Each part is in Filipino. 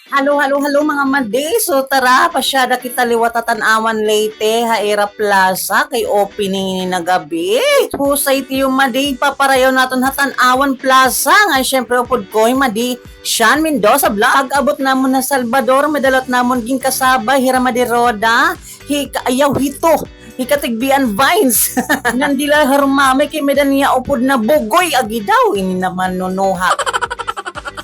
Halo mga madi. So tara, pasyada kita liwat tanawan Leyte, Haera Plaza, kay opening ni na gabi. Husay ti yung madi, paparayaw naton Tanawan Plaza. Nga syempre upod ko, madi, Sean Mendoza vlog. Abot namon na Salvador, medalot namon ging kasabay, hira madi roda, ayaw hito. Ikatigbian vines. Nandila harumame kay medan niya upod na bugoy agidaw. Ini naman nunuha.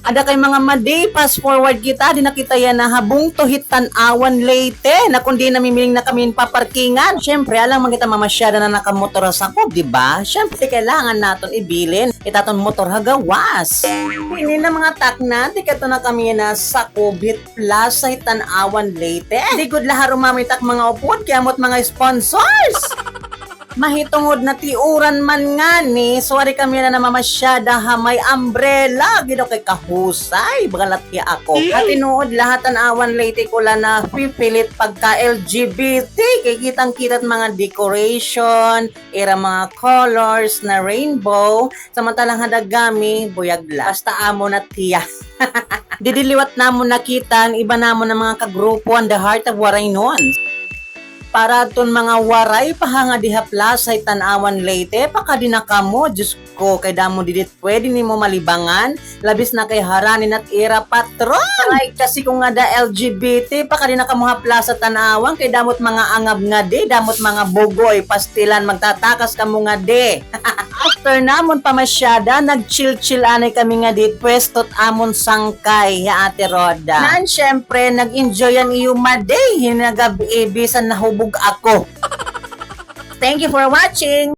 Ada kay mga madi, fast forward kita, di nakita yan na habong tuhit Tanawan Leyte, na kundi namimiling na kami paparkingan. Syempre, alang magkita mamasyada na nakamotor sa ko, di ba? Syempre, kailangan naton ibilin, itaton motor hagawas. Hindi na mga takna, di kato na kami na sa Kubit Plaza, Tanawan Leyte. Di good lahar umamitak mga upod, kaya mo't mga sponsors. Mahitungod na tiuran man nga ni, sorry kami na namamasyada ha, may umbrella, gino kay kahusay, bagalat ya ako. At tinuod lahat Tanawan Leyte ko lang na pipilit pagka LGBT, kay kitang-kitat mga decoration, era mga colors na rainbow, samantalang hadagami, buyagla. Basta amo na tiya. Didiliwat namon nakitan, iba namon ng mga kagrupo on the heart of waray noon. Para ton mga waray pahanga diha Plaza Tanawan Leyte, pakadina kamo, Diyos ko, kay damo didit pwede ni mo malibangan, labis na kay haranin at ira patron. Ay, kasi kung nga da LGBT, pakadina kamo ha Plaza Tanawan, kay damot mga angab nga de, damot mga bugoy, pastilan, magtatakas kamo nga de. After namon pamasyada, nag-chill-chill anay kami nga di pwestot amon sangkay ya Ate Roda. Nan syempre nag-enjoy ang iyo maday, hinagabi bisan nahubog ako. Thank you for watching.